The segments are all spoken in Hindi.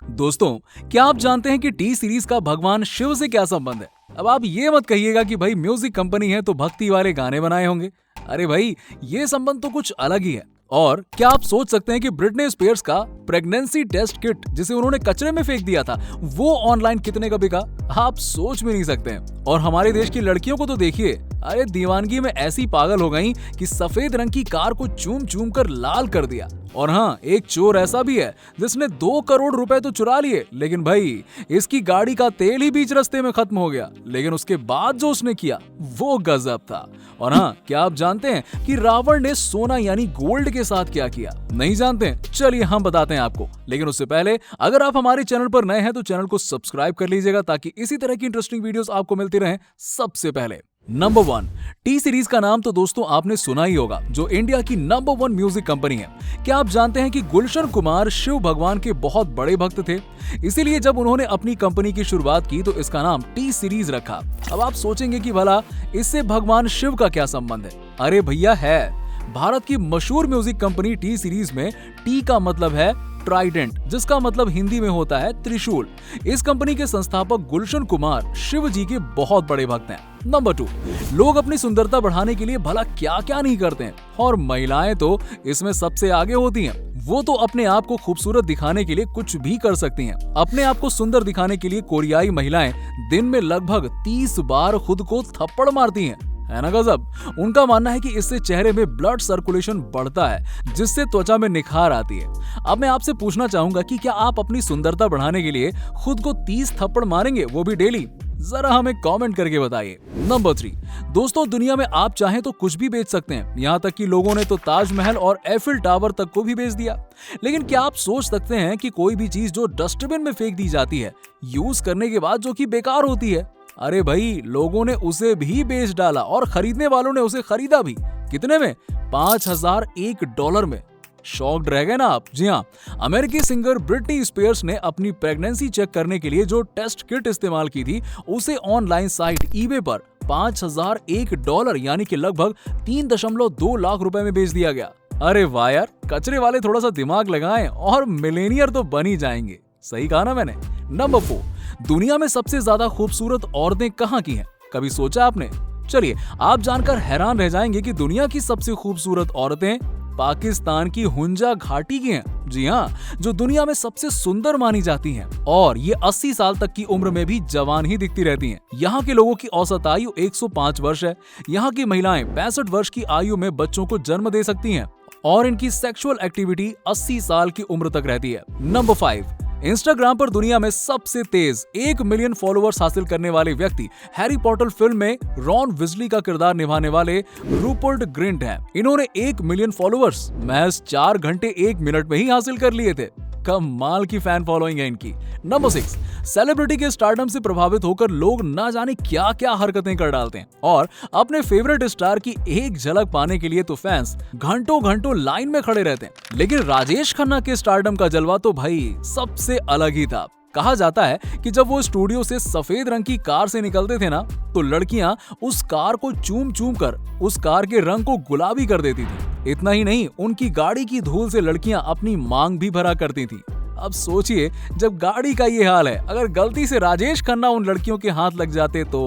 दोस्तों, क्या आप जानते हैं कि टी सीरीज का भगवान शिव से क्या संबंध है? अब आप ये मत कहिएगा कि भाई म्यूजिक कंपनी है तो भक्ति वाले गाने बनाए होंगे। अरे भाई, ये संबंध तो कुछ अलग ही है। और क्या आप सोच सकते हैं कि ब्रिटनी स्पीयर्स का प्रेगनेंसी टेस्ट किट जिसे उन्होंने कचरे में फेंक दिया था, वो ऑनलाइन कितने का बिका? आप सोच भी नहीं सकते हैं। और हमारे देश की लड़कियों को तो देखिए, अरे दीवानगी में ऐसी पागल हो गई कि सफेद रंग की कार को चूम चूम कर लाल कर दिया। और हाँ, एक चोर ऐसा भी है जिसने 2 करोड़ रुपए तो चुरा लिए, लेकिन भाई इसकी गाड़ी का तेल ही बीच रास्ते में खत्म हो गया। लेकिन उसके बाद जो उसने किया वो गजब था। और हाँ, क्या आप जानते हैं कि रावण ने सोना यानी गोल्ड के साथ क्या किया? नहीं जानते हैं? चलिए हम बताते हैं आपको। लेकिन उससे पहले अगर आप हमारे चैनल पर नए हैं तो चैनल को सब्सक्राइब कर लीजिएगा ताकि इसी तरह की इंटरेस्टिंग वीडियोस आपको मिलती रहें सबसे पहले। नंबर 1, टी सीरीज का नाम तो दोस्तों आपने सुना ही होगा, जो इंडिया की नंबर 1 म्यूजिक कंपनी है। क्या आप जानते हैं कि गुलशन कुमार शिव भगवान के बहुत बड़े भक्त थे? इसीलिए जब उन्होंने अपनी कंपनी की शुरुआत की तो इसका नाम टी सीरीज रखा। अब आप सोचेंगे कि भला इससे भगवान शिव का क्या संबंध है? अरे भैया है। भारत की मशहूर म्यूजिक कंपनी टी सीरीज में टी का मतलब है ट्राइडेंट, जिसका मतलब हिंदी में होता है त्रिशूल। इस कंपनी के संस्थापक गुलशन कुमार शिव जी के बहुत बड़े भक्त हैं। नंबर 2, लोग अपनी सुंदरता बढ़ाने के लिए भला क्या क्या नहीं करते हैं, और महिलाएं तो इसमें सबसे आगे होती हैं। वो तो अपने आप को खूबसूरत दिखाने के लिए कुछ भी कर सकती हैं। अपने आप को सुंदर दिखाने के लिए कोरियाई महिलाएं दिन में लगभग 30 बार खुद को थप्पड़ मारती हैं। है ना गजब? उनका मानना है कि इससे चेहरे में ब्लड सर्कुलेशन बढ़ता है, जिससे त्वचा में निखार आती है। अब मैं आपसे पूछना चाहूंगा कि क्या आप अपनी सुंदरता बढ़ाने के लिए खुद को 30 थप्पड़ मारेंगे, वो भी डेली? जरा हमें कमेंट करके बताइए। नंबर 3, दोस्तों दुनिया में आप चाहें तो कुछ भी बेच सकते हैं। यहाँ तक कि लोगों ने तो ताजमहल और एफिल टावर तक को भी बेच दिया। लेकिन क्या आप सोच सकते हैं कि कोई भी चीज जो डस्टबिन में फेंक दी जाती है, यूज करने के बाद जो कि बेकार होती है, अरे भाई लोगों ने उसे भी बेच डाला और खरीदने वालों ने उसे खरीदा भी। कितने में? $5001 में। शॉक्ड रह गए ना आप? जी हाँ, अमेरिकी सिंगर ब्रिटनी स्पीयर्स ने अपनी प्रेगनेंसी चेक करने के लिए जो टेस्ट किट इस्तेमाल की थी, उसे ऑनलाइन साइट ईबे पर $5001 यानी कि लगभग 3.2 लाख रुपए में बेच दिया गया। अरे वाह यार, कचरे वाले थोड़ा सा दिमाग लगाएं और मिलेनियर तो बन ही जाएंगे। सही कहा ना मैंने? नंबर 4, दुनिया में सबसे ज्यादा खूबसूरत औरतें कहाँ की हैं? कभी सोचा आपने? चलिए आप जानकर हैरान रह जाएंगे कि दुनिया की सबसे खूबसूरत औरतें पाकिस्तान की हुंजा घाटी की हैं। जी हाँ, जो दुनिया में सबसे सुंदर मानी जाती हैं और ये 80 साल तक की उम्र में भी जवान ही दिखती रहती हैं। यहाँ के लोगों की औसत आयु 105 वर्ष है। यहाँ की महिलाएं 65 वर्ष की आयु में बच्चों को जन्म दे सकती हैं और इनकी सेक्सुअल एक्टिविटी 80 साल की उम्र तक रहती है। नंबर 5, इंस्टाग्राम पर दुनिया में सबसे तेज 1 मिलियन फॉलोअर्स हासिल करने वाले व्यक्ति हैरी पॉटर फिल्म में रॉन विजली का किरदार निभाने वाले रूपर्ट ग्रिंट हैं। इन्होंने 1 मिलियन फॉलोअर्स महज 4 घंटे 1 मिनट में ही हासिल कर लिए थे। कमाल की फैन फॉलोइंग है इनकी। नंबर 6, सेलिब्रिटी के स्टारडम से प्रभावित होकर लोग ना जाने क्या क्या हरकतें कर डालते हैं और अपने फेवरेट स्टार की एक झलक पाने के लिए तो फैंस घंटों घंटों लाइन में खड़े रहते हैं। लेकिन राजेश खन्ना के स्टारडम का जलवा तो भाई सबसे अलग ही था। कहा जाता है कि जब वो स्टूडियो से सफेद रंग की कार से निकलते थे ना, तो लड़कियां उस कार को चूम चूम कर उस कार के रंग को गुलाबी कर देती थी। इतना ही नहीं, उनकी गाड़ी की धूल से लड़कियां अपनी मांग भी भरा करती थी। अब सोचिए, जब गाड़ी का ये हाल है, अगर गलती से राजेश खन्ना उन लड़कियों के हाथ लग जाते तो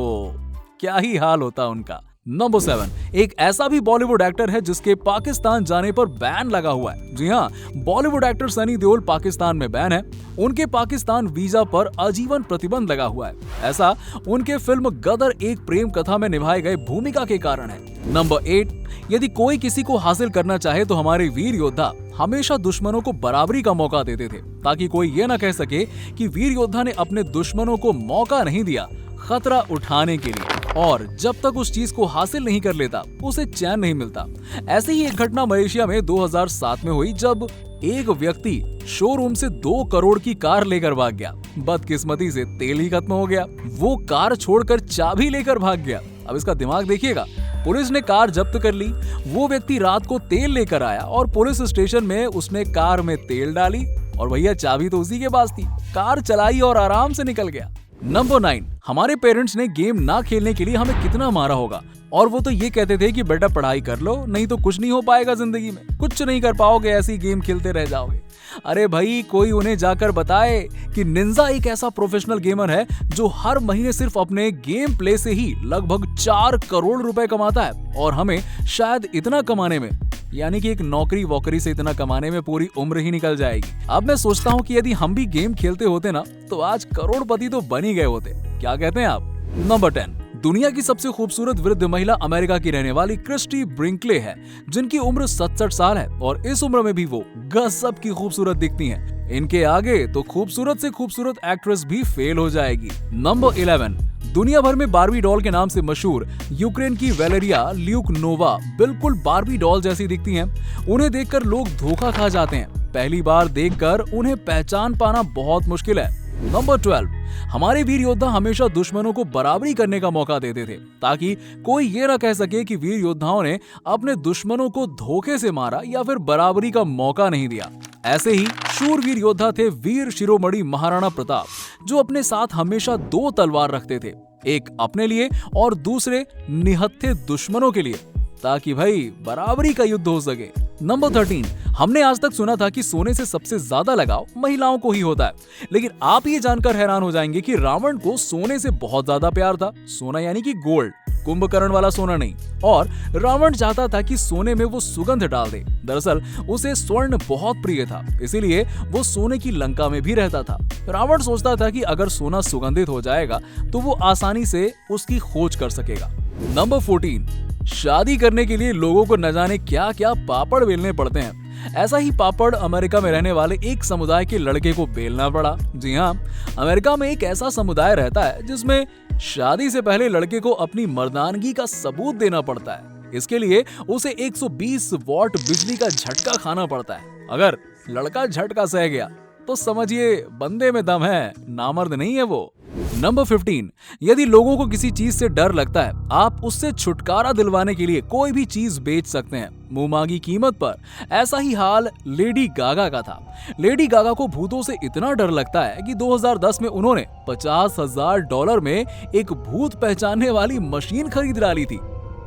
क्या ही हाल होता उनका। नंबर 7, एक ऐसा भी बॉलीवुड एक्टर है जिसके पाकिस्तान जाने पर बैन लगा हुआ है। जी हाँ, बॉलीवुड एक्टर सनी देओल पाकिस्तान में बैन है। उनके पाकिस्तान वीजा पर आजीवन प्रतिबंध लगा हुआ है। ऐसा उनके फिल्म गदर एक प्रेम कथा में निभाए गए भूमिका के कारण है। नंबर 8, यदि कोई किसी को हासिल करना चाहे तो हमारे वीर योद्धा हमेशा दुश्मनों को बराबरी का मौका देते थे, ताकि कोई ये न कह सके कि वीर योद्धा ने अपने दुश्मनों को मौका नहीं दिया खतरा उठाने के लिए, और जब तक उस चीज को हासिल नहीं कर लेता उसे चैन नहीं मिलता। ऐसे ही एक घटना मलेशिया में 2007 में हुई, जब एक व्यक्ति शोरूम से 2 करोड़ की कार लेकर भाग गया। बदकिस्मती से तेल ही खत्म हो गया। वो कार छोड़कर चाबी लेकर भाग गया। अब इसका दिमाग देखिएगा। पुलिस ने कार जब्त कर ली। वो व्यक्ति रात को तेल लेकर आया और पुलिस स्टेशन में उसने कार में तेल डाली और भैया चाबी तो उसी के पास थी। कार चलाई और आराम से निकल गया। नंबर 9, हमारे पेरेंट्स ने गेम ना खेलने के लिए हमें कितना मारा होगा, और वो तो ये कहते थे कि बेटा पढ़ाई कर लो, नहीं तो कुछ नहीं हो पाएगा जिंदगी में, कुछ नहीं कर पाओगे, ऐसे ही गेम खेलते रह जाओगे। अरे भाई, कोई उन्हें जाकर बताए कि निंजा एक ऐसा प्रोफेशनल गेमर है जो हर महीने सिर्फ अपने गेम प्ले से ही लगभग 4 करोड़ रुपए कमाता है, और हमें शायद इतना कमाने में, यानी कि एक नौकरी वोकरी से इतना कमाने में पूरी उम्र ही निकल जाएगी। अब मैं सोचता हूँ कि यदि हम भी गेम खेलते होते ना, तो आज करोड़पति तो बन ही गए होते। क्या कहते हैं आप? नंबर 10, दुनिया की सबसे खूबसूरत वृद्ध महिला अमेरिका की रहने वाली क्रिस्टी ब्रिंकले है, जिनकी उम्र 67 साल है, और इस उम्र में भी वो गजब की खूबसूरत दिखती हैं। इनके आगे तो खूबसूरत से खूबसूरत एक्ट्रेस भी फेल हो जाएगी। नंबर 11, दुनिया भर में बारबी डॉल के नाम से मशहूर यूक्रेन की वैलेरिया ल्यूकनोवा बिल्कुल बारबी डॉल जैसी दिखती हैं। उन्हें देखकर लोग धोखा खा जाते हैं। पहली बार देखकर उन्हें पहचान पाना बहुत मुश्किल है। नंबर 12, हमारे वीर योद्धा हमेशा दुश्मनों को बराबरी करने का मौका देते थे, ताकि कोई ये न कह सके कि वीर योद्धाओं ने अपने दुश्मनों को धोखे से मारा या फिर बराबरी का मौका नहीं दिया। ऐसे ही शूरवीर योद्धा थे वीर शिरोमणि महाराणा प्रताप, जो अपने साथ हमेशा 2 तलवार रखते थे, एक अपने लिए और दूसरे निहत्थे दुश्मनों के लिए, ताकि भाई बराबरी का युद्ध हो सके। नंबर 13, हमने आज तक सुना था कि सोने से सबसे ज्यादा लगाव महिलाओं को ही होता है, लेकिन आप ये जानकर हैरान हो जाएंगे कि रावण को सोने से बहुत ज्यादा प्यार था। सोना यानी कि गोल्ड, कुंभकर्ण वाला सोना नहीं। और रावण चाहता था कि सोने में वो सुगंध डाल दे। दरअसल उसे स्वर्ण बहुत प्रिय था, इसीलिए वो सोने की लंका में भी रहता था। रावण सोचता था कि अगर सोना सुगंधित हो जाएगा तो वो आसानी से उसकी खोज कर सकेगा। नंबर 14, शादी करने के लिए लोगों को न जाने क्या क्या पापड़ बेलने पड़ते हैं। ऐसा ही पापड़ अमेरिका में रहने वाले एक समुदाय के लड़के को बेलना पड़ा। जी हाँ, अमेरिका में एक ऐसा समुदाय रहता है जिसमें शादी से पहले लड़के को अपनी मर्दानगी का सबूत देना पड़ता है। इसके लिए उसे 120 वॉट बिजली का झटका खाना पड़ता है। अगर लड़का झटका सह गया तो समझिए बंदे में दम है, नामर्द नहीं है वो। नंबर 15, यदि लोगों को किसी चीज से डर लगता है, आप उससे छुटकारा दिलवाने के लिए कोई भी चीज बेच सकते हैं, मुंह मांगी कीमत पर। ऐसा ही हाल लेडी गागा का था। लेडी गागा को भूतों से इतना डर लगता है कि 2010 में उन्होंने $50,000 में एक भूत पहचानने वाली मशीन खरीद डाली थी।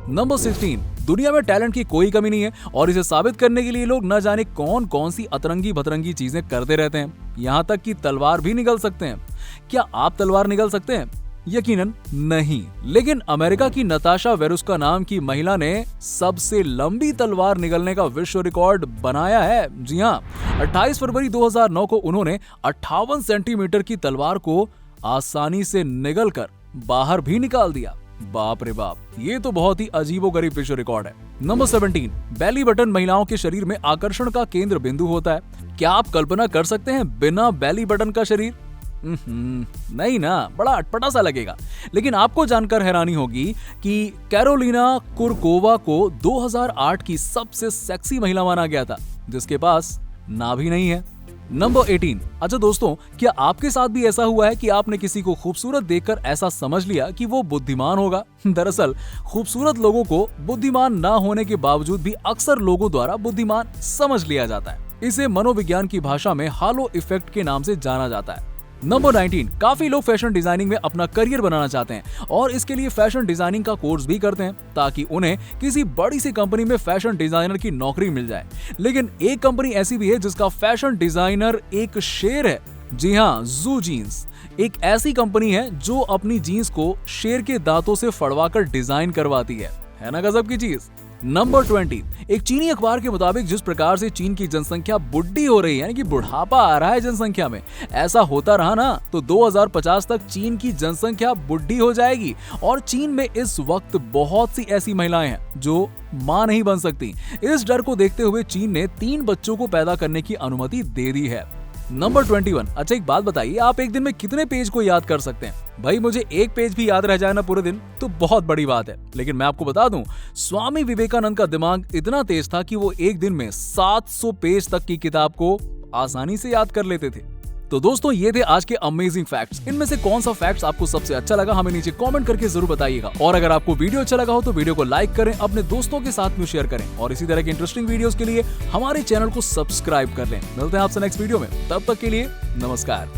नंबर 16, दुनिया में टैलेंट की कोई कमी नहीं है, और इसे साबित करने के लिए लोग न जाने कौन कौन सी अतरंगी भतरंगी चीजें करते रहते हैं। यहाँ तक कि तलवार भी निगल सकते हैं। क्या आप तलवार निगल सकते हैं? यकीनन नहीं। लेकिन अमेरिका की नताशा वेरुस्का नाम की महिला ने सबसे लंबी तलवार निगलने का विश्व रिकॉर्ड बनाया है। जी हाँ, 28 फरवरी 2009 को उन्होंने 58 सेंटीमीटर की तलवार को आसानी से निगल कर बाहर भी निकाल दिया। बाप रे बाप, ये तो बहुत ही अजीबोगरीब विश्व रिकॉर्ड है। नंबर 17, बेली बटन महिलाओं के शरीर में आकर्षण का केंद्र बिंदु होता है। क्या आप कल्पना कर सकते हैं बिना बेली बटन का शरीर? नहीं ना, बड़ा अटपटा सा लगेगा। लेकिन आपको जानकर हैरानी होगी कि कैरोलिना कुरकोवा को 2008 की सबसे सेक्सी महिला माना गया था, जिसके पास नाभि नहीं है। नंबर 18, अच्छा दोस्तों, क्या आपके साथ भी ऐसा हुआ है कि आपने किसी को खूबसूरत देखकर ऐसा समझ लिया कि वो बुद्धिमान होगा? दरअसल खूबसूरत लोगों को बुद्धिमान ना होने के बावजूद भी अक्सर लोगों द्वारा बुद्धिमान समझ लिया जाता है। इसे मनोविज्ञान की भाषा में हालो इफेक्ट के नाम से जाना जाता है। नंबर 19, काफी लोग फैशन डिजाइनिंग में अपना करियर बनाना चाहते हैं और इसके लिए फैशन डिजाइनिंग का कोर्स भी करते हैं, ताकि उन्हें किसी बड़ी सी कंपनी में फैशन डिजाइनर की नौकरी मिल जाए। लेकिन एक कंपनी ऐसी भी है जिसका फैशन डिजाइनर एक शेर है। जी हाँ, जू जीन्स एक ऐसी कंपनी है जो अपनी जीन्स को शेर के दांतों से फड़वाकर डिजाइन करवाती है ना गजब की चीज। नंबर 20, एक चीनी अखबार के मुताबिक जिस प्रकार से चीन की जनसंख्या बुढ़ी हो रही है, यानी कि बुढ़ापा आ रहा है जनसंख्या में, ऐसा होता रहा ना तो 2050 तक चीन की जनसंख्या बुढ़ी हो जाएगी। और चीन में इस वक्त बहुत सी ऐसी महिलाएं हैं जो मां नहीं बन सकती। इस डर को देखते हुए चीन ने 3 बच्चों को पैदा करने की अनुमति दे दी है। नंबर 21, अच्छा एक बात बताइए, आप एक दिन में कितने पेज को याद कर सकते हैं? भाई मुझे एक पेज भी याद रह जाए ना पूरे दिन तो बहुत बड़ी बात है। लेकिन मैं आपको बता दूं, स्वामी विवेकानंद का दिमाग इतना तेज था कि वो एक दिन में 700 पेज तक की किताब को आसानी से याद कर लेते थे। तो दोस्तों, ये थे आज के अमेजिंग फैक्ट्स। इनमें से कौन सा फैक्ट्स आपको सबसे अच्छा लगा हमें नीचे कमेंट करके जरूर बताइएगा। और अगर आपको वीडियो अच्छा लगा हो तो वीडियो को लाइक करें, अपने दोस्तों के साथ में शेयर करें और इसी तरह के इंटरेस्टिंग वीडियोस के लिए हमारे चैनल को सब्सक्राइब कर लें। मिलते हैं आपसे नेक्स्ट वीडियो में, तब तक के लिए नमस्कार।